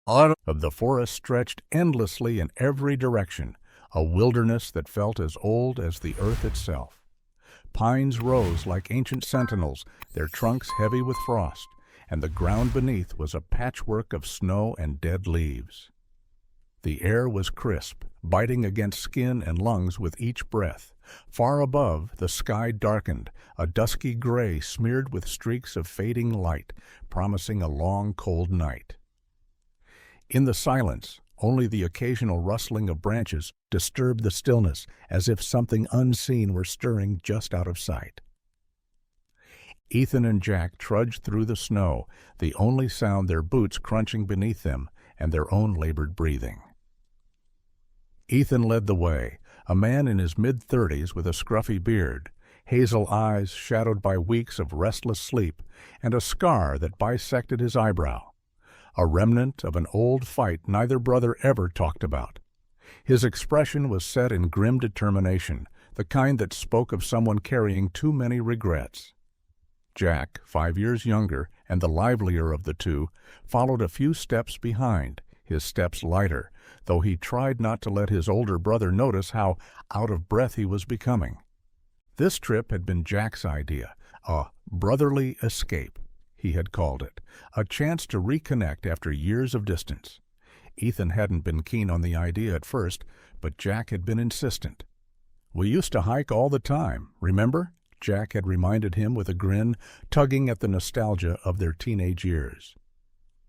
of the forest stretched endlessly in every direction, a wilderness that felt as old as the earth itself. Pines rose like ancient sentinels, their trunks heavy with frost, and the ground beneath was a patchwork of snow and dead leaves. The air was crisp, biting against skin and lungs with each breath. Far above, the sky darkened, a dusky gray smeared with streaks of fading light, promising a long, cold night. In the silence, only the occasional rustling of branches disturbed the stillness, as if something unseen were stirring just out of sight. Ethan and Jack trudged through the snow, the only sound their boots crunching beneath them and their own labored breathing. Ethan led the way, a man in his mid-30s with a scruffy beard, hazel eyes shadowed by weeks of restless sleep, and a scar that bisected his eyebrow, a remnant of an old fight neither brother ever talked about. His expression was set in grim determination, the kind that spoke of someone carrying too many regrets. Jack, 5 years younger and the livelier of the two, followed a few steps behind, his steps lighter, though he tried not to let his older brother notice how out of breath he was becoming. This trip had been Jack's idea, a brotherly escape, he had called it, a chance to reconnect after years of distance. Ethan hadn't been keen on the idea at first, but Jack had been insistent. "We used to hike all the time, remember?" Jack had reminded him with a grin, tugging at the nostalgia of their teenage years.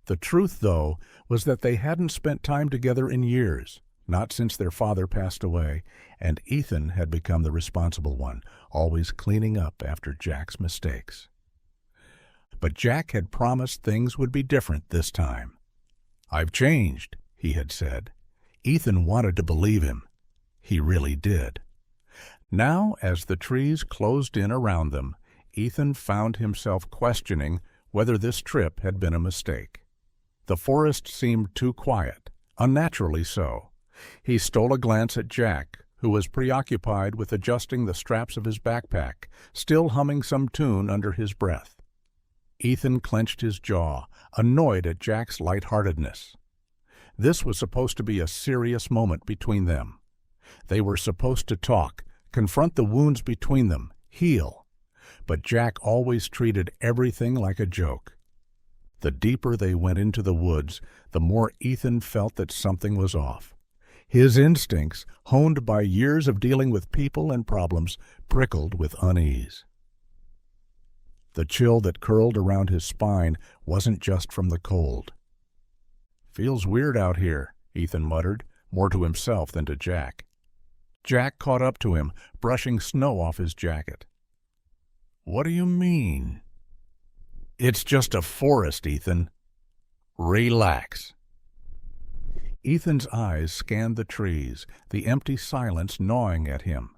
The truth, though, was that they hadn't spent time together in years, not since their father passed away, and Ethan had become the responsible one, always cleaning up after Jack's mistakes. But Jack had promised things would be different this time. "I've changed," he had said. Ethan wanted to believe him. He really did. Now, as the trees closed in around them, Ethan found himself questioning whether this trip had been a mistake. The forest seemed too quiet, unnaturally so. He stole a glance at Jack, who was preoccupied with adjusting the straps of his backpack, still humming some tune under his breath. Ethan clenched his jaw, annoyed at Jack's lightheartedness. This was supposed to be a serious moment between them. They were supposed to talk, confront the wounds between them, heal. But Jack always treated everything like a joke. The deeper they went into the woods, the more Ethan felt that something was off. His instincts, honed by years of dealing with people and problems, prickled with unease. The chill that curled around his spine wasn't just from the cold. "Feels weird out here," Ethan muttered, more to himself than to Jack. Jack caught up to him, brushing snow off his jacket. "What do you mean?" "It's just a forest, Ethan. Relax." Ethan's eyes scanned the trees, the empty silence gnawing at him.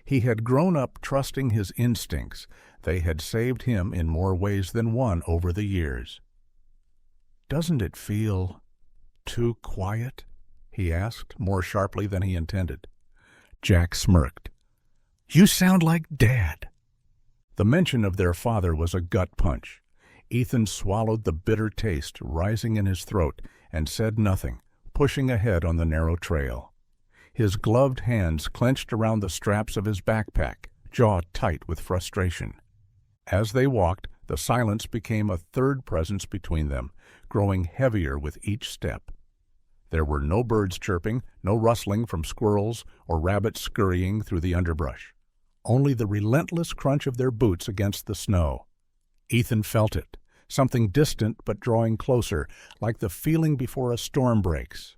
He had grown up trusting his instincts. They had saved him in more ways than one over the years. "Doesn't it feel too quiet?" he asked, more sharply than he intended. Jack smirked. "You sound like Dad." The mention of their father was a gut punch. Ethan swallowed the bitter taste rising in his throat and said nothing, pushing ahead on the narrow trail. His gloved hands clenched around the straps of his backpack, jaw tight with frustration. As they walked, the silence became a third presence between them, growing heavier with each step. There were no birds chirping, no rustling from squirrels or rabbits scurrying through the underbrush. Only the relentless crunch of their boots against the snow. Ethan felt it, something distant but drawing closer, like the feeling before a storm breaks.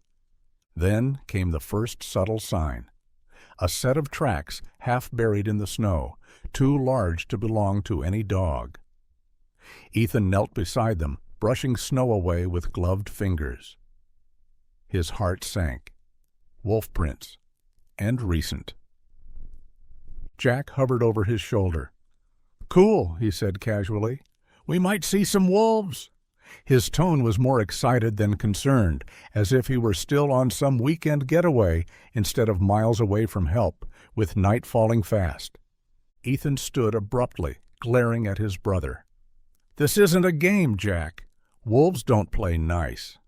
Then came the first subtle sign. A set of tracks half buried in the snow, too large to belong to any dog. Ethan knelt beside them, brushing snow away with gloved fingers. His heart sank. Wolf prints, and recent. Jack hovered over his shoulder. "Cool," he said casually. "We might see some wolves." His tone was more excited than concerned, as if he were still on some weekend getaway instead of miles away from help, with night falling fast. Ethan stood abruptly, glaring at his brother. "This isn't a game, Jack. Wolves don't play nice."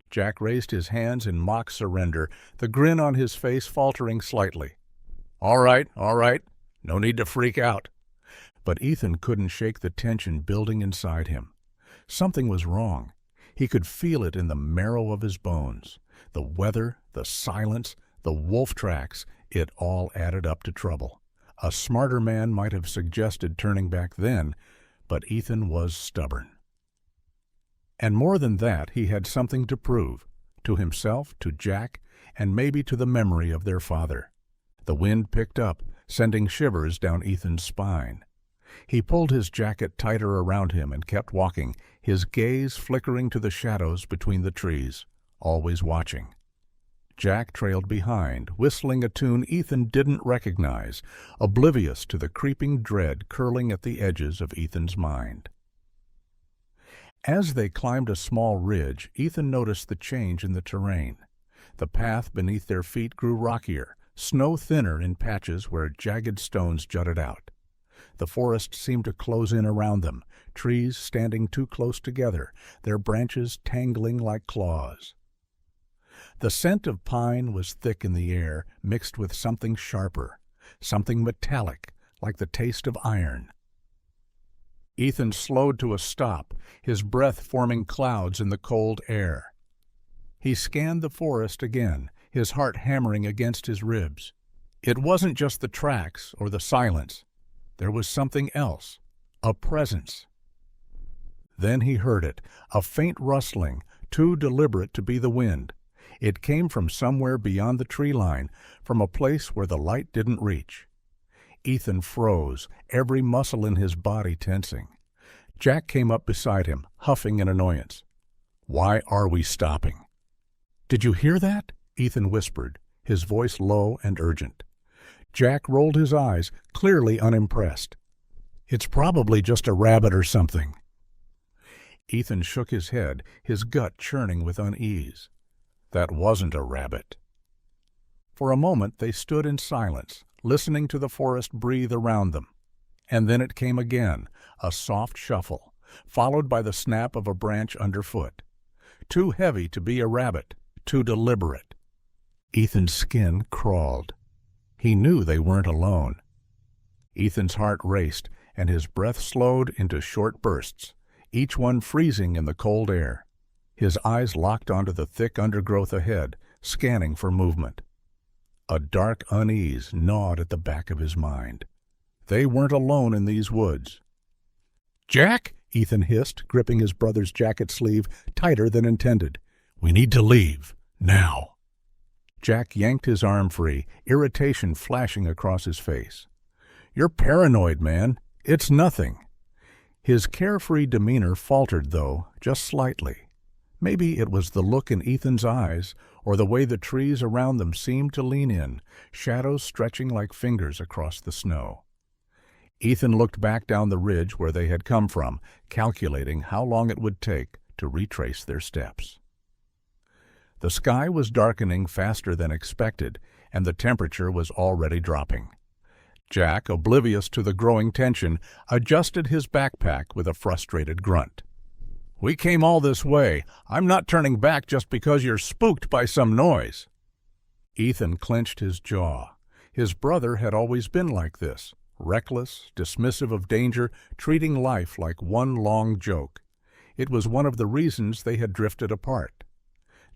Jack raised his hands in mock surrender, the grin on his face faltering slightly. All right. No need to freak out." But Ethan couldn't shake the tension building inside him. Something was wrong. He could feel it in the marrow of his bones. The weather, the silence, the wolf tracks, it all added up to trouble. A smarter man might have suggested turning back then, but Ethan was stubborn. And more than that, he had something to prove, to himself, to Jack, and maybe to the memory of their father. The wind picked up, sending shivers down Ethan's spine. He pulled his jacket tighter around him and kept walking, his gaze flickering to the shadows between the trees, always watching. Jack trailed behind, whistling a tune Ethan didn't recognize, oblivious to the creeping dread curling at the edges of Ethan's mind. As they climbed a small ridge, Ethan noticed the change in the terrain. The path beneath their feet grew rockier, snow thinner in patches where jagged stones jutted out. The forest seemed to close in around them, trees standing too close together, their branches tangling like claws. The scent of pine was thick in the air, mixed with something sharper, something metallic, like the taste of iron. Ethan slowed to a stop, his breath forming clouds in the cold air. He scanned the forest again, his heart hammering against his ribs. It wasn't just the tracks or the silence. There was something else, a presence. Then he heard it, a faint rustling, too deliberate to be the wind. It came from somewhere beyond the tree line, from a place where the light didn't reach. Ethan froze, every muscle in his body tensing. Jack came up beside him, huffing in annoyance. "Why are we stopping?" "Did you hear that?" Ethan whispered, his voice low and urgent. Jack rolled his eyes, clearly unimpressed. "It's probably just a rabbit or something." Ethan shook his head, his gut churning with unease. That wasn't a rabbit. For a moment they stood in silence, listening to the forest breathe around them. And then it came again, a soft shuffle, followed by the snap of a branch underfoot. Too heavy to be a rabbit, too deliberate. Ethan's skin crawled. He knew they weren't alone. Ethan's heart raced, and his breath slowed into short bursts, each one freezing in the cold air. His eyes locked onto the thick undergrowth ahead, scanning for movement. A dark unease gnawed at the back of his mind. They weren't alone in these woods. "Jack," Ethan hissed, gripping his brother's jacket sleeve tighter than intended. "We need to leave. Now." Jack yanked his arm free, irritation flashing across his face. "You're paranoid, man. It's nothing." His carefree demeanor faltered, though, just slightly. Maybe it was the look in Ethan's eyes, or the way the trees around them seemed to lean in, shadows stretching like fingers across the snow. Ethan looked back down the ridge where they had come from, calculating how long it would take to retrace their steps. The sky was darkening faster than expected, and the temperature was already dropping. Jack, oblivious to the growing tension, adjusted his backpack with a frustrated grunt. "We came all this way. I'm not turning back just because you're spooked by some noise." Ethan clenched his jaw. His brother had always been like this, reckless, dismissive of danger, treating life like one long joke. It was one of the reasons they had drifted apart.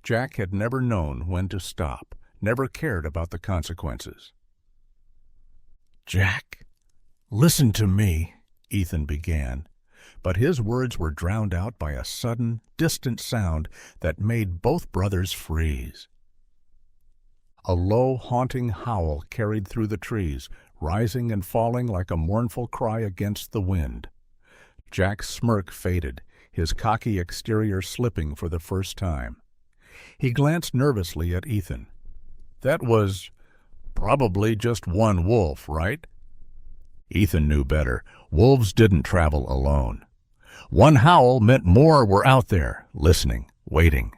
Jack had never known when to stop, never cared about the consequences. "Jack, listen to me," Ethan began. But his words were drowned out by a sudden, distant sound that made both brothers freeze. A low, haunting howl carried through the trees, rising and falling like a mournful cry against the wind. Jack's smirk faded, his cocky exterior slipping for the first time. He glanced nervously at Ethan. "That was probably just one wolf, right?" Ethan knew better. Wolves didn't travel alone. One howl meant more were out there, listening, waiting.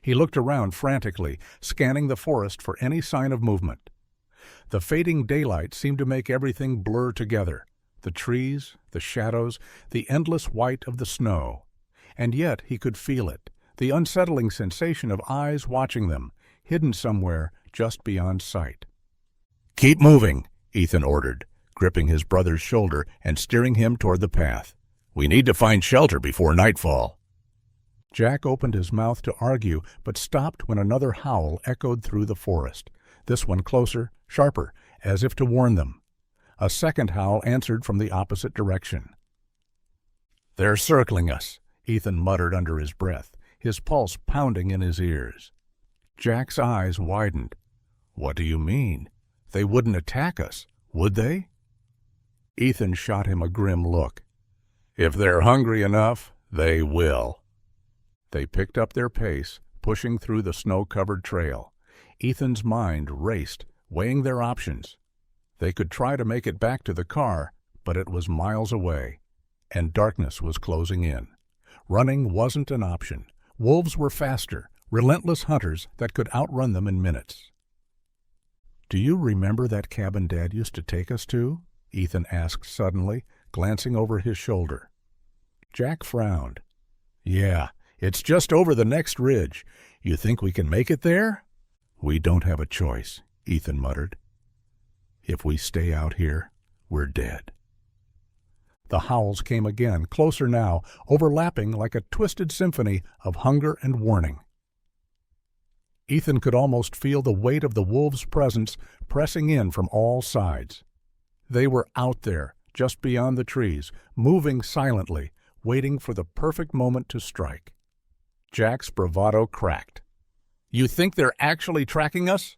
He looked around frantically, scanning the forest for any sign of movement. The fading daylight seemed to make everything blur together, the trees, the shadows, the endless white of the snow. And yet he could feel it, the unsettling sensation of eyes watching them, hidden somewhere just beyond sight. "Keep moving," Ethan ordered, gripping his brother's shoulder and steering him toward the path. "We need to find shelter before nightfall." Jack opened his mouth to argue, but stopped when another howl echoed through the forest, this one closer, sharper, as if to warn them. A second howl answered from the opposite direction. "They're circling us," Ethan muttered under his breath, his pulse pounding in his ears. Jack's eyes widened. "What do you mean? They wouldn't attack us, would they?" Ethan shot him a grim look. "If they're hungry enough, they will." They picked up their pace, pushing through the snow-covered trail. Ethan's mind raced, weighing their options. They could try to make it back to the car, but it was miles away, and darkness was closing in. Running wasn't an option. Wolves were faster, relentless hunters that could outrun them in minutes. "Do you remember that cabin Dad used to take us to?" Ethan asked suddenly, glancing over his shoulder. Jack frowned. "Yeah, it's just over the next ridge. You think we can make it there?" "We don't have a choice," Ethan muttered. "If we stay out here, we're dead." The howls came again, closer now, overlapping like a twisted symphony of hunger and warning. Ethan could almost feel the weight of the wolves' presence pressing in from all sides. They were out there, just beyond the trees, moving silently, waiting for the perfect moment to strike. Jack's bravado cracked. "You think they're actually tracking us?"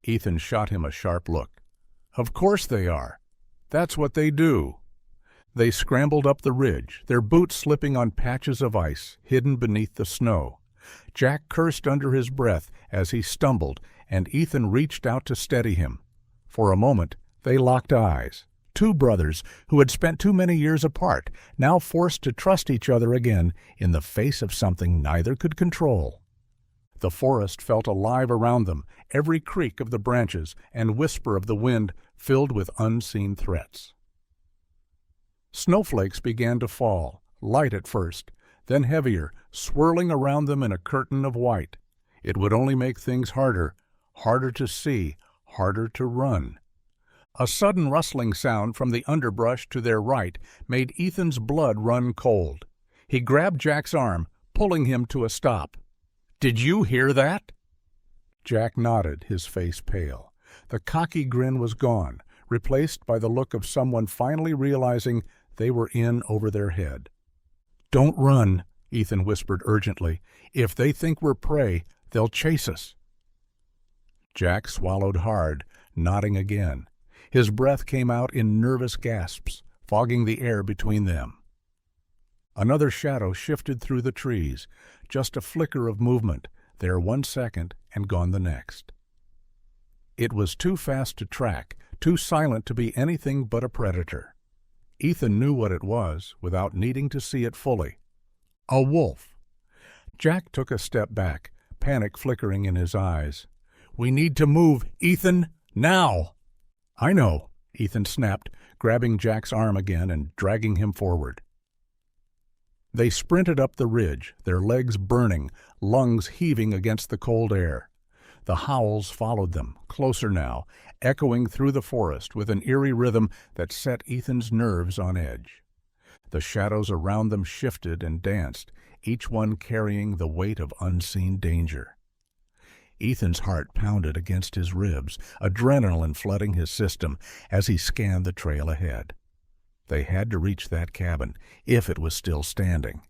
Ethan shot him a sharp look. "Of course they are. That's what they do." They scrambled up the ridge, their boots slipping on patches of ice hidden beneath the snow. Jack cursed under his breath as he stumbled, and Ethan reached out to steady him. For a moment, they locked eyes. Two brothers who had spent too many years apart, now forced to trust each other again in the face of something neither could control. The forest felt alive around them, every creak of the branches and whisper of the wind filled with unseen threats. Snowflakes began to fall, light at first, then heavier, swirling around them in a curtain of white. It would only make things harder, harder to see, harder to run. A sudden rustling sound from the underbrush to their right made Ethan's blood run cold. He grabbed Jack's arm, pulling him to a stop. "Did you hear that?" Jack nodded, his face pale. The cocky grin was gone, replaced by the look of someone finally realizing they were in over their head. "Don't run," Ethan whispered urgently. "If they think we're prey, they'll chase us." Jack swallowed hard, nodding again. His breath came out in nervous gasps, fogging the air between them. Another shadow shifted through the trees, just a flicker of movement, there 1 second and gone the next. It was too fast to track, too silent to be anything but a predator. Ethan knew what it was without needing to see it fully. A wolf. Jack took a step back, panic flickering in his eyes. "We need to move, Ethan, now!" "I know," Ethan snapped, grabbing Jack's arm again and dragging him forward. They sprinted up the ridge, their legs burning, lungs heaving against the cold air. The howls followed them, closer now, echoing through the forest with an eerie rhythm that set Ethan's nerves on edge. The shadows around them shifted and danced, each one carrying the weight of unseen danger. Ethan's heart pounded against his ribs, adrenaline flooding his system as he scanned the trail ahead. They had to reach that cabin, if it was still standing.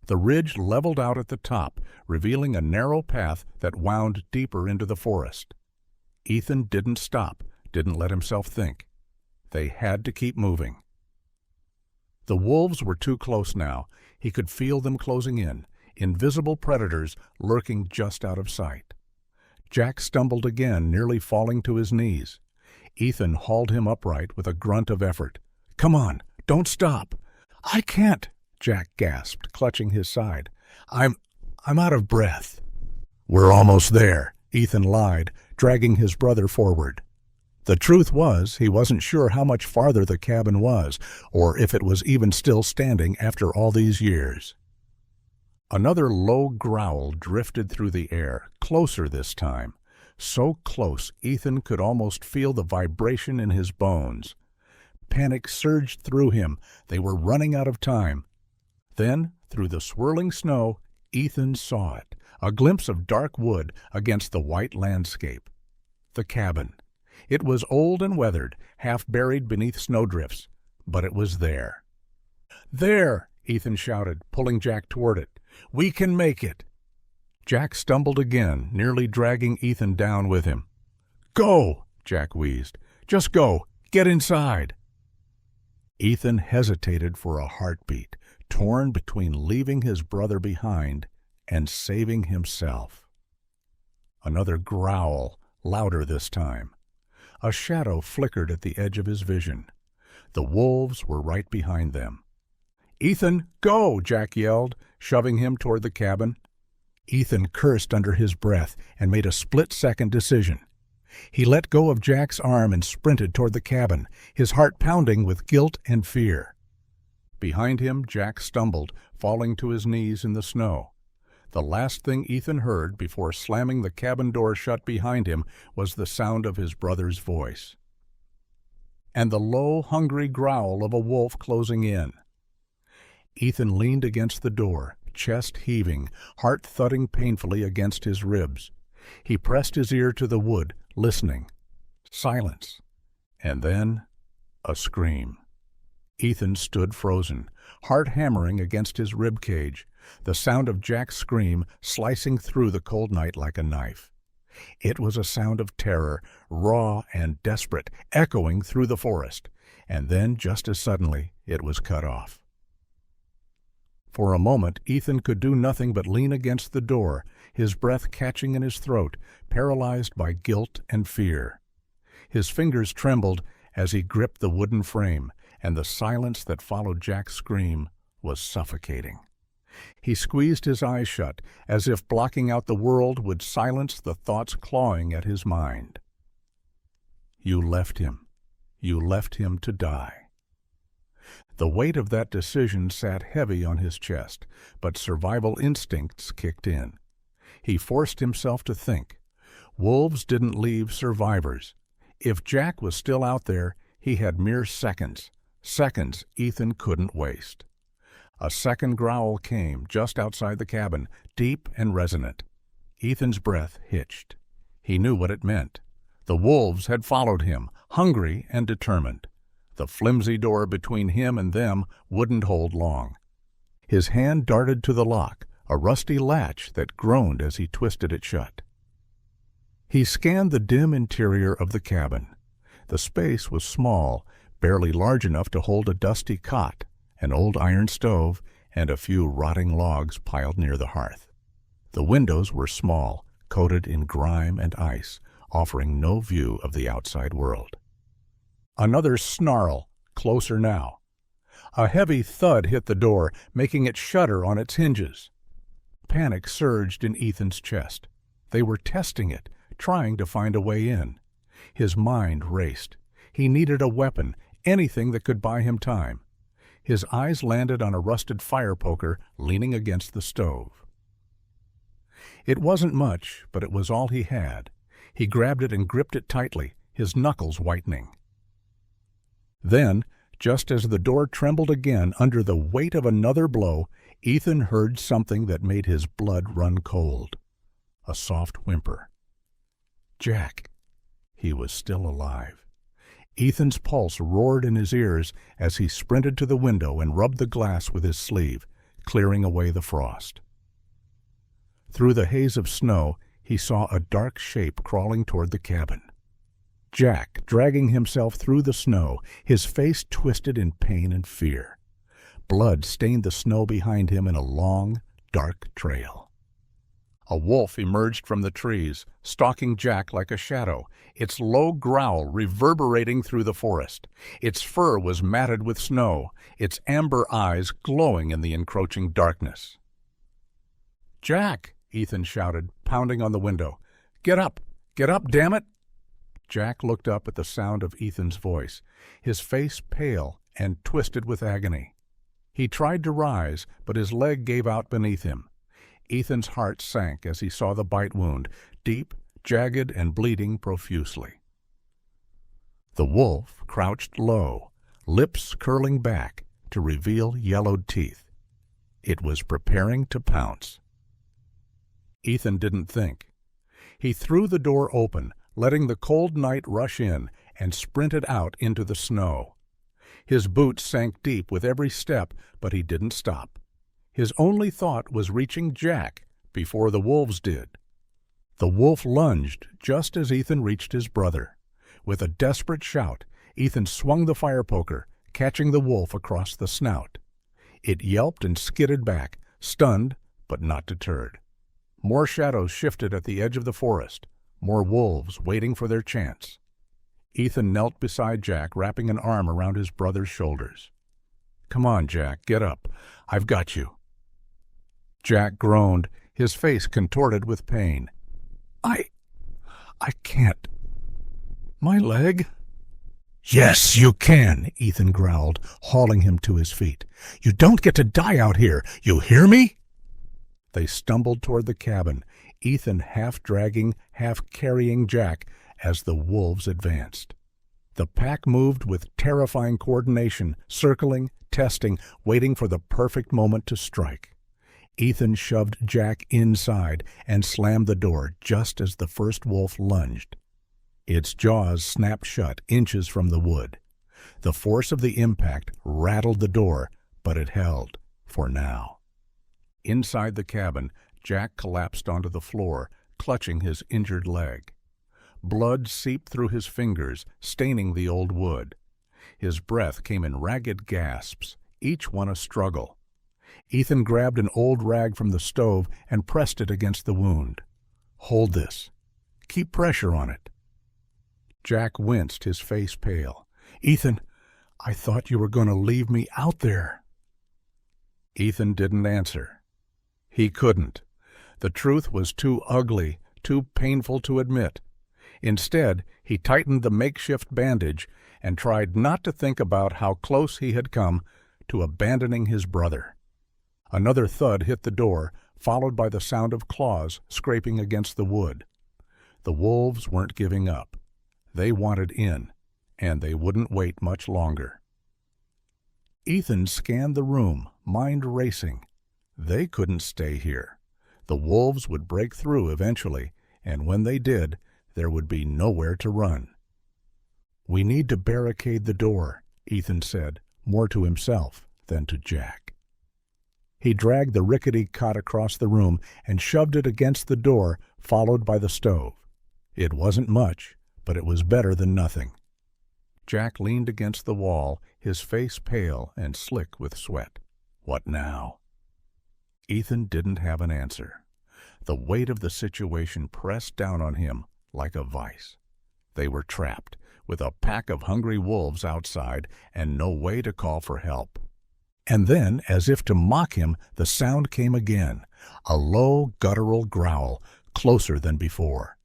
The ridge leveled out at the top, revealing a narrow path that wound deeper into the forest. Ethan didn't stop, didn't let himself think. They had to keep moving. The wolves were too close now. He could feel them closing in, invisible predators lurking just out of sight. Jack stumbled again, nearly falling to his knees. Ethan hauled him upright with a grunt of effort. "Come on, don't stop." "I can't," Jack gasped, clutching his side. I'm out of breath." "We're almost there," Ethan lied, dragging his brother forward. The truth was, he wasn't sure how much farther the cabin was, or if it was even still standing after all these years. Another low growl drifted through the air, closer this time, so close Ethan could almost feel the vibration in his bones. Panic surged through him. They were running out of time. Then, through the swirling snow, Ethan saw it, a glimpse of dark wood against the white landscape. The cabin. It was old and weathered, half buried beneath snowdrifts, but it was there. "There!" Ethan shouted, pulling Jack toward it. "We can make it!" Jack stumbled again, nearly dragging Ethan down with him. "Go!" Jack wheezed. "Just go! Get inside!" Ethan hesitated for a heartbeat, torn between leaving his brother behind and saving himself. Another growl, louder this time. A shadow flickered at the edge of his vision. The wolves were right behind them. "Ethan, go!" Jack yelled, shoving him toward the cabin. Ethan cursed under his breath and made a split-second decision. He let go of Jack's arm and sprinted toward the cabin, his heart pounding with guilt and fear. Behind him, Jack stumbled, falling to his knees in the snow. The last thing Ethan heard before slamming the cabin door shut behind him was the sound of his brother's voice, and the low, hungry growl of a wolf closing in. Ethan leaned against the door, chest heaving, heart thudding painfully against his ribs. He pressed his ear to the wood, listening. Silence. And then a scream. Ethan stood frozen, heart hammering against his rib cage, the sound of Jack's scream slicing through the cold night like a knife. It was a sound of terror, raw and desperate, echoing through the forest, and then, just as suddenly, it was cut off. For a moment, Ethan could do nothing but lean against the door, his breath catching in his throat, paralyzed by guilt and fear. His fingers trembled as he gripped the wooden frame, and the silence that followed Jack's scream was suffocating. He squeezed his eyes shut, as if blocking out the world would silence the thoughts clawing at his mind. You left him. You left him to die. The weight of that decision sat heavy on his chest, but survival instincts kicked in. He forced himself to think. Wolves didn't leave survivors. If Jack was still out there, he had mere seconds. Seconds Ethan couldn't waste. A second growl came just outside the cabin, deep and resonant. Ethan's breath hitched. He knew what it meant. The wolves had followed him, hungry and determined. The flimsy door between him and them wouldn't hold long. His hand darted to the lock, a rusty latch that groaned as he twisted it shut. He scanned the dim interior of the cabin. The space was small, barely large enough to hold a dusty cot, an old iron stove, and a few rotting logs piled near the hearth. The windows were small, coated in grime and ice, offering no view of the outside world. Another snarl, closer now. A heavy thud hit the door, making it shudder on its hinges. Panic surged in Ethan's chest. They were testing it, trying to find a way in. His mind raced. He needed a weapon, anything that could buy him time. His eyes landed on a rusted fire poker leaning against the stove. It wasn't much, but it was all he had. He grabbed it and gripped it tightly, his knuckles whitening. Then, just as the door trembled again under the weight of another blow, Ethan heard something that made his blood run cold. A soft whimper. Jack. He was still alive. Ethan's pulse roared in his ears as he sprinted to the window and rubbed the glass with his sleeve, clearing away the frost. Through the haze of snow, he saw a dark shape crawling toward the cabin. Jack, dragging himself through the snow, his face twisted in pain and fear. Blood stained the snow behind him in a long, dark trail. A wolf emerged from the trees, stalking Jack like a shadow, its low growl reverberating through the forest. Its fur was matted with snow, its amber eyes glowing in the encroaching darkness. "Jack!" Ethan shouted, pounding on the window. Get up, damn it!" Jack looked up at the sound of Ethan's voice, his face pale and twisted with agony. He tried to rise, but his leg gave out beneath him. Ethan's heart sank as he saw the bite wound, deep, jagged, and bleeding profusely. The wolf crouched low, lips curling back to reveal yellowed teeth. It was preparing to pounce. Ethan didn't think. He threw the door open, letting the cold night rush in, and sprinted out into the snow. His boots sank deep with every step, but he didn't stop. His only thought was reaching Jack before the wolves did. The wolf lunged just as Ethan reached his brother. With a desperate shout, Ethan swung the fire poker, catching the wolf across the snout. It yelped and skidded back, stunned but not deterred. More shadows shifted at the edge of the forest, more wolves waiting for their chance. Ethan knelt beside Jack, wrapping an arm around his brother's shoulders. "Come on, Jack, get up. I've got you." Jack groaned, his face contorted with pain. I can't. My leg?" "Yes, you can," Ethan growled, hauling him to his feet. "You don't get to die out here, you hear me?" They stumbled toward the cabin, Ethan half dragging, half carrying Jack as the wolves advanced. The pack moved with terrifying coordination, circling, testing, waiting for the perfect moment to strike. Ethan shoved Jack inside and slammed the door just as the first wolf lunged. Its jaws snapped shut inches from the wood. The force of the impact rattled the door, but it held, for now. Inside the cabin, Jack collapsed onto the floor, clutching his injured leg. Blood seeped through his fingers, staining the old wood. His breath came in ragged gasps, each one a struggle. Ethan grabbed an old rag from the stove and pressed it against the wound. "Hold this. Keep pressure on it." Jack winced, his face pale. "Ethan, I thought you were going to leave me out there." Ethan didn't answer. He couldn't. The truth was too ugly, too painful to admit. Instead, he tightened the makeshift bandage and tried not to think about how close he had come to abandoning his brother. Another thud hit the door, followed by the sound of claws scraping against the wood. The wolves weren't giving up. They wanted in, and they wouldn't wait much longer. Ethan scanned the room, mind racing. They couldn't stay here. The wolves would break through eventually, and when they did, there would be nowhere to run. "We need to barricade the door," Ethan said, more to himself than to Jack. He dragged the rickety cot across the room and shoved it against the door, followed by the stove. It wasn't much, but it was better than nothing. Jack leaned against the wall, his face pale and slick with sweat. What now? Ethan didn't have an answer. The weight of the situation pressed down on him like a vice. They were trapped, with a pack of hungry wolves outside and no way to call for help. And then, as if to mock him, the sound came again, a low, guttural growl, closer than before.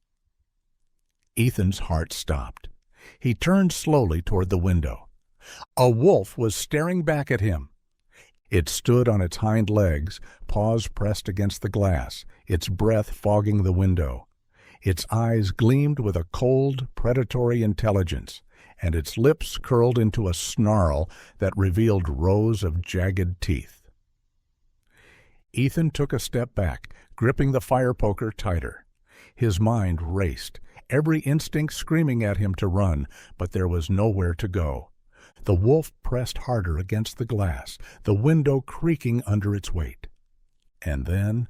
Ethan's heart stopped. He turned slowly toward the window. A wolf was staring back at him. It stood on its hind legs, paws pressed against the glass, its breath fogging the window. Its eyes gleamed with a cold, predatory intelligence, and its lips curled into a snarl that revealed rows of jagged teeth. Ethan took a step back, gripping the fire poker tighter. His mind raced, every instinct screaming at him to run, but there was nowhere to go. The wolf pressed harder against the glass, the window creaking under its weight. And then,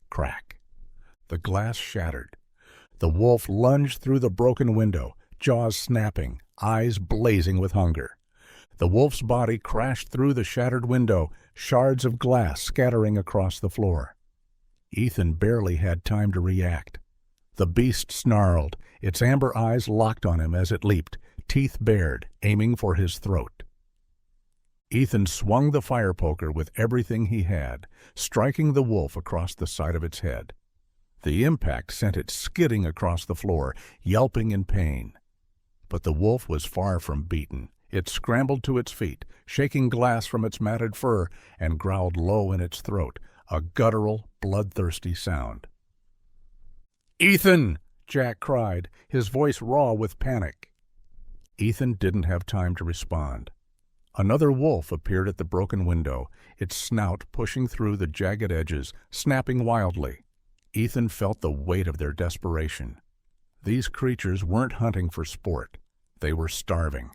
crack. The glass shattered. The wolf lunged through the broken window, jaws snapping, eyes blazing with hunger. The wolf's body crashed through the shattered window, shards of glass scattering across the floor. Ethan barely had time to react. The beast snarled, its amber eyes locked on him as it leaped, teeth bared, aiming for his throat. Ethan swung the fire poker with everything he had, striking the wolf across the side of its head. The impact sent it skidding across the floor, yelping in pain. But the wolf was far from beaten. It scrambled to its feet, shaking glass from its matted fur, and growled low in its throat, a guttural, bloodthirsty sound. "Ethan!" Jack cried, his voice raw with panic. Ethan didn't have time to respond. Another wolf appeared at the broken window, its snout pushing through the jagged edges, snapping wildly. Ethan felt the weight of their desperation. These creatures weren't hunting for sport. They were starving.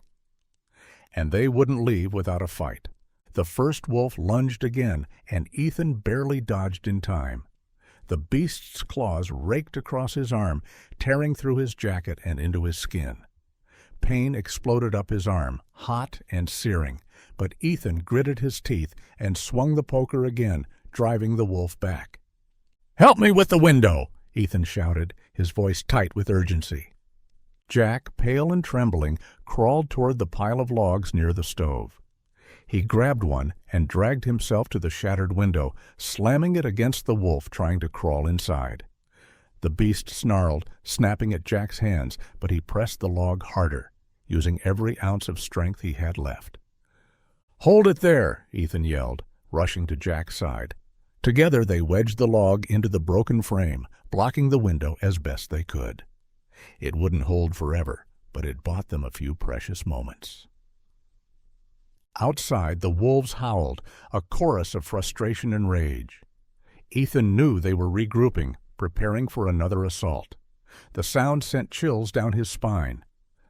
And they wouldn't leave without a fight. The first wolf lunged again, and Ethan barely dodged in time. The beast's claws raked across his arm, tearing through his jacket and into his skin. Pain exploded up his arm, hot and searing, but Ethan gritted his teeth and swung the poker again, driving the wolf back. "Help me with the window!" Ethan shouted, his voice tight with urgency. Jack, pale and trembling, crawled toward the pile of logs near the stove. He grabbed one and dragged himself to the shattered window, slamming it against the wolf trying to crawl inside. The beast snarled, snapping at Jack's hands, but he pressed the log harder, using every ounce of strength he had left. "Hold it there!" Ethan yelled, rushing to Jack's side. Together they wedged the log into the broken frame, blocking the window as best they could. It wouldn't hold forever, but it bought them a few precious moments. Outside, the wolves howled, a chorus of frustration and rage. Ethan knew they were regrouping, preparing for another assault. The sound sent chills down his spine.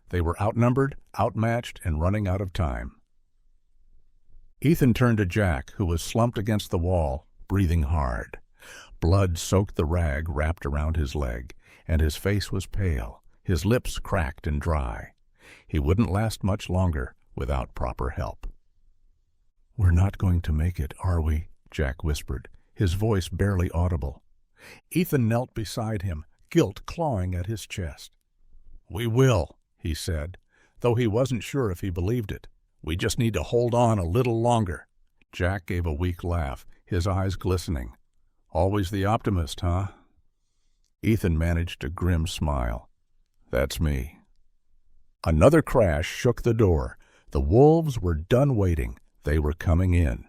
They were outnumbered, outmatched, and running out of time. Ethan turned to Jack, who was slumped against the wall, breathing hard. Blood soaked the rag wrapped around his leg, and his face was pale, his lips cracked and dry. He wouldn't last much longer without proper help. "We're not going to make it, are we?" Jack whispered, his voice barely audible. Ethan knelt beside him, guilt clawing at his chest. "We will," he said, though he wasn't sure if he believed it. "We just need to hold on a little longer." Jack gave a weak laugh, his eyes glistening. "Always the optimist, huh?" Ethan managed a grim smile. "That's me." Another crash shook the door. The wolves were done waiting. They were coming in.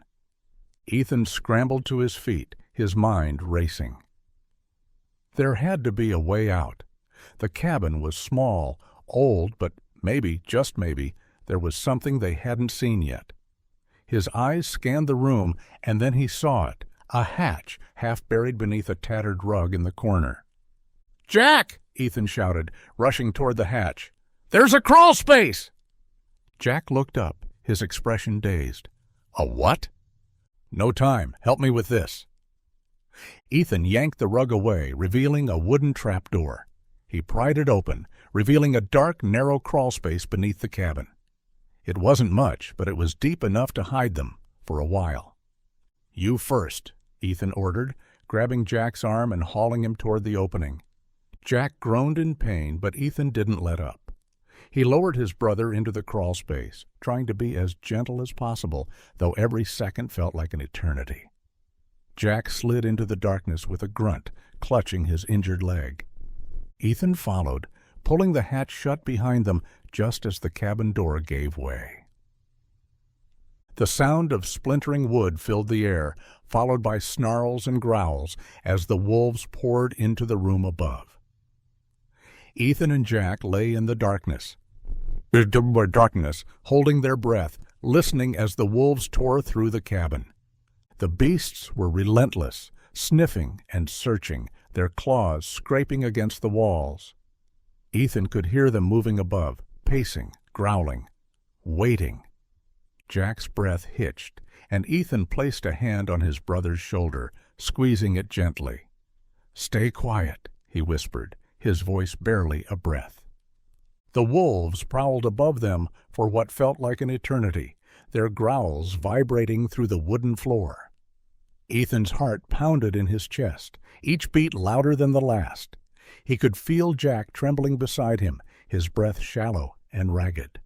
Ethan scrambled to his feet, his mind racing. There had to be a way out. The cabin was small, old, but maybe, just maybe, there was something they hadn't seen yet. His eyes scanned the room, and then he saw it, a hatch half buried beneath a tattered rug in the corner. "Jack!" Ethan shouted, rushing toward the hatch. "There's a crawl space!" Jack looked up, his expression dazed. "A what?" "No time. Help me with this." Ethan yanked the rug away, revealing a wooden trapdoor. He pried it open, revealing a dark, narrow crawl space beneath the cabin. It wasn't much, but it was deep enough to hide them, for a while. "You first," Ethan ordered, grabbing Jack's arm and hauling him toward the opening. Jack groaned in pain, but Ethan didn't let up. He lowered his brother into the crawl space, trying to be as gentle as possible, though every second felt like an eternity. Jack slid into the darkness with a grunt, clutching his injured leg. Ethan followed, pulling the hatch shut behind them just as the cabin door gave way. The sound of splintering wood filled the air, followed by snarls and growls as the wolves poured into the room above. Ethan and Jack lay in the darkness, holding their breath, listening as the wolves tore through the cabin. The beasts were relentless, sniffing and searching, their claws scraping against the walls. Ethan could hear them moving above, pacing, growling, waiting. Jack's breath hitched, and Ethan placed a hand on his brother's shoulder, squeezing it gently. "Stay quiet," he whispered, his voice barely a breath. The wolves prowled above them for what felt like an eternity, their growls vibrating through the wooden floor. Ethan's heart pounded in his chest, each beat louder than the last. He could feel Jack trembling beside him, his breath shallow and ragged.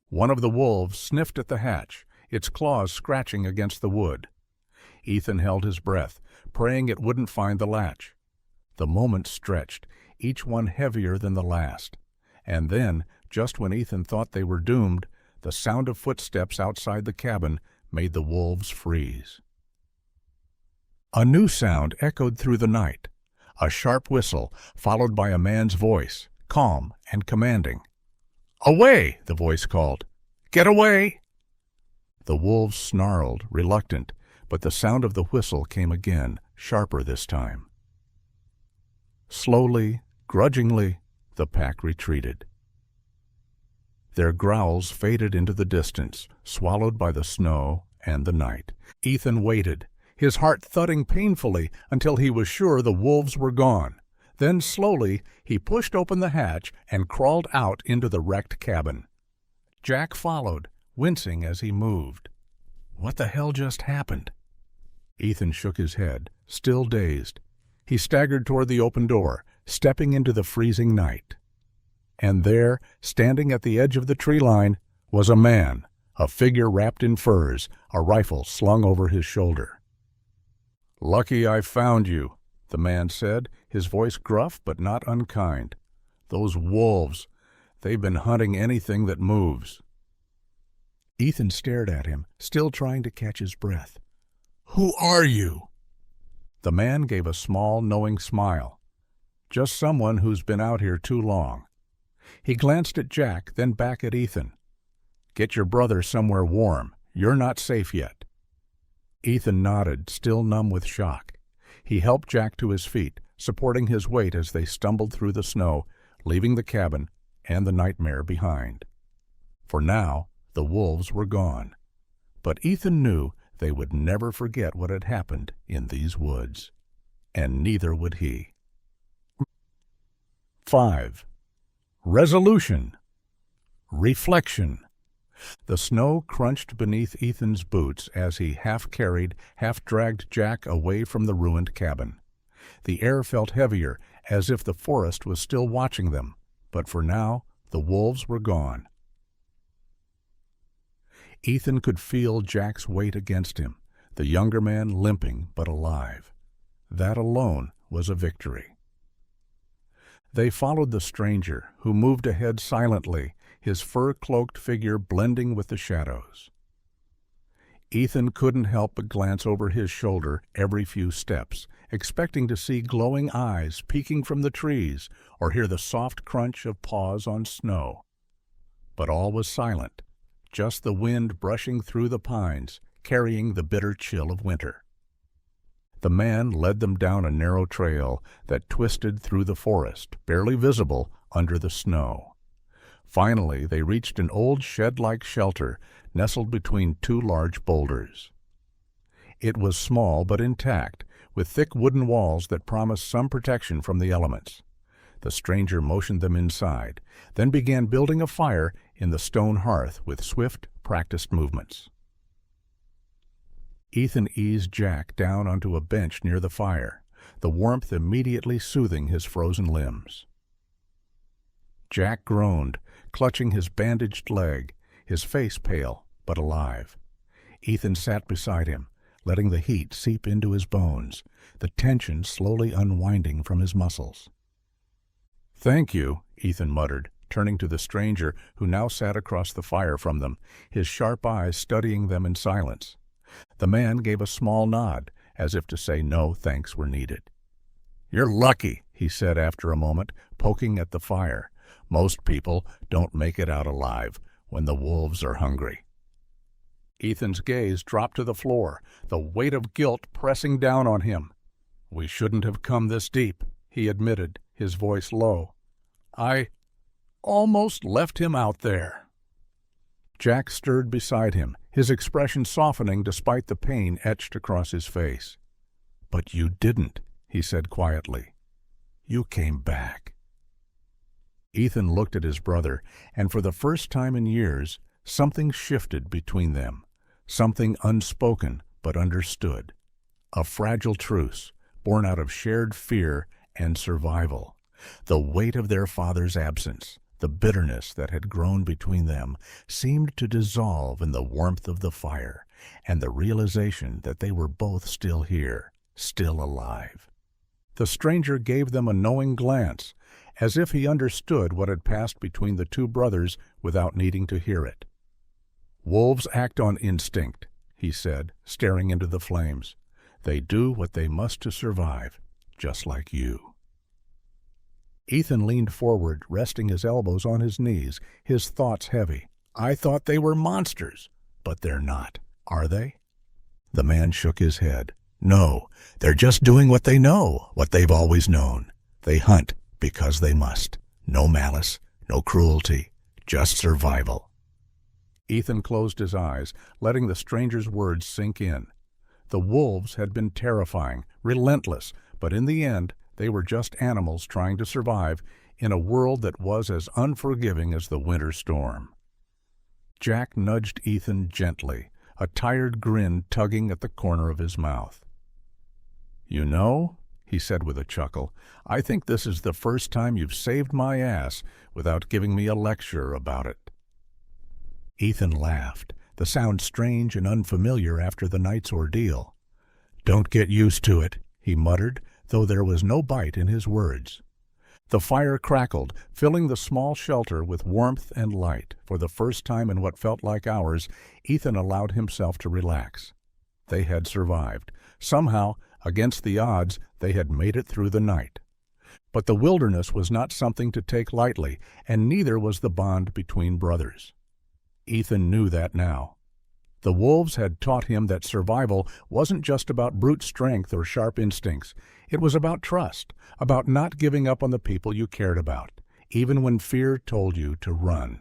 One of the wolves sniffed at the hatch, its claws scratching against the wood. Ethan held his breath, praying it wouldn't find the latch. The moments stretched, each one heavier than the last. And then, just when Ethan thought they were doomed, the sound of footsteps outside the cabin made the wolves freeze. A new sound echoed through the night, a sharp whistle followed by a man's voice, calm and commanding. "Away!" the voice called. "Get away!" The wolves snarled, reluctant, but the sound of the whistle came again, sharper this time. Slowly, grudgingly, the pack retreated. Their growls faded into the distance, swallowed by the snow and the night. Ethan waited, his heart thudding painfully until he was sure the wolves were gone. Then slowly he pushed open the hatch and crawled out into the wrecked cabin. Jack followed, wincing as he moved. What the hell just happened? Ethan shook his head, still dazed. He staggered toward the open door, stepping into the freezing night. And there, standing at the edge of the tree line, was a man, a figure wrapped in furs, a rifle slung over his shoulder. "Lucky I found you," the man said, his voice gruff but not unkind. "Those wolves, they've been hunting anything that moves." Ethan stared at him, still trying to catch his breath. "Who are you?" The man gave a small, knowing smile. "Just someone who's been out here too long." He glanced at Jack, then back at Ethan. "Get your brother somewhere warm. You're not safe yet." Ethan nodded, still numb with shock. He helped Jack to his feet, supporting his weight as they stumbled through the snow, leaving the cabin and the nightmare behind. For now, the wolves were gone. But Ethan knew they would never forget what had happened in these woods. And neither would he. 5. Resolution. Reflection. The snow crunched beneath Ethan's boots as he half-carried, half-dragged Jack away from the ruined cabin. The air felt heavier, as if the forest was still watching them, but for now the wolves were gone. Ethan could feel Jack's weight against him, the younger man limping but alive. That alone was a victory. They followed the stranger, who moved ahead silently, his fur-cloaked figure blending with the shadows. Ethan couldn't help but glance over his shoulder every few steps, expecting to see glowing eyes peeking from the trees or hear the soft crunch of paws on snow. But all was silent, just the wind brushing through the pines, carrying the bitter chill of winter. The man led them down a narrow trail that twisted through the forest, barely visible under the snow. Finally, they reached an old shed-like shelter nestled between two large boulders. It was small but intact, with thick wooden walls that promised some protection from the elements. The stranger motioned them inside, then began building a fire in the stone hearth with swift, practiced movements. Ethan eased Jack down onto a bench near the fire, the warmth immediately soothing his frozen limbs. Jack groaned, clutching his bandaged leg, his face pale but alive. Ethan sat beside him, letting the heat seep into his bones, the tension slowly unwinding from his muscles. "Thank you," Ethan muttered, turning to the stranger who now sat across the fire from them, his sharp eyes studying them in silence. The man gave a small nod, as if to say no thanks were needed. "You're lucky," he said after a moment, poking at the fire. "Most people don't make it out alive when the wolves are hungry." Ethan's gaze dropped to the floor, the weight of guilt pressing down on him. "We shouldn't have come this deep," he admitted, his voice low. "I almost left him out there." Jack stirred beside him, his expression softening despite the pain etched across his face. "But you didn't," he said quietly. "You came back." Ethan looked at his brother, and for the first time in years, something shifted between them, something unspoken but understood. A fragile truce, born out of shared fear and survival. The weight of their father's absence, the bitterness that had grown between them, seemed to dissolve in the warmth of the fire and the realization that they were both still here, still alive. The stranger gave them a knowing glance, as if he understood what had passed between the two brothers without needing to hear it. "Wolves act on instinct," he said, staring into the flames. They do what they must to survive, just like you. Ethan leaned forward, resting his elbows on his knees, his thoughts heavy. I thought they were monsters, but they're not, are they? The man shook his head. No, they're just doing what they know, what they've always known. They hunt because they must. No malice, no cruelty, just survival. Ethan closed his eyes, letting the stranger's words sink in. The wolves had been terrifying, relentless, but in the end, they were just animals trying to survive in a world that was as unforgiving as the winter storm. Jack nudged Ethan gently, a tired grin tugging at the corner of his mouth. You know, he said with a chuckle, I think this is the first time you've saved my ass without giving me a lecture about it. Ethan laughed, the sound strange and unfamiliar after the night's ordeal. Don't get used to it, he muttered, though there was no bite in his words. The fire crackled, filling the small shelter with warmth and light. For the first time in what felt like hours, Ethan allowed himself to relax. They had survived. Somehow, against the odds, they had made it through the night. But the wilderness was not something to take lightly, and neither was the bond between brothers. Ethan knew that now. The wolves had taught him that survival wasn't just about brute strength or sharp instincts. It was about trust, about not giving up on the people you cared about, even when fear told you to run.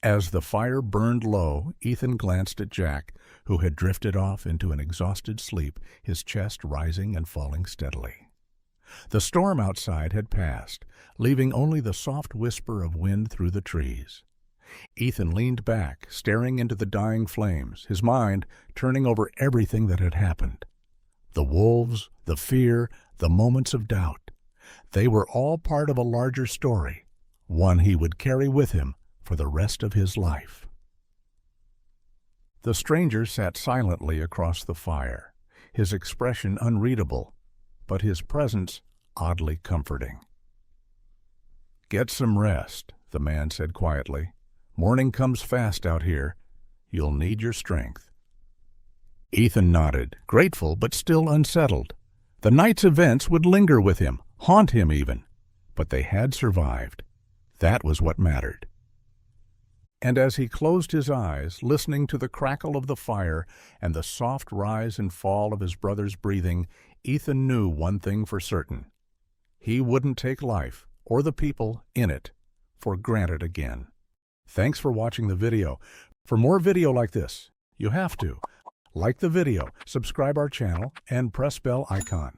As the fire burned low, Ethan glanced at Jack, who had drifted off into an exhausted sleep, his chest rising and falling steadily. The storm outside had passed, leaving only the soft whisper of wind through the trees. Ethan leaned back, staring into the dying flames, his mind turning over everything that had happened. The wolves, the fear, the moments of doubt. They were all part of a larger story, one he would carry with him for the rest of his life. The stranger sat silently across the fire, his expression unreadable, but his presence oddly comforting. Get some rest, the man said quietly. Morning comes fast out here. You'll need your strength. Ethan nodded, grateful but still unsettled. The night's events would linger with him, haunt him even. But they had survived. That was what mattered. And as he closed his eyes, listening to the crackle of the fire and the soft rise and fall of his brother's breathing, Ethan knew one thing for certain. He wouldn't take life, or the people in it, for granted again. Thanks for watching the video. For more video like this, you have to like the video, subscribe our channel, and press bell icon.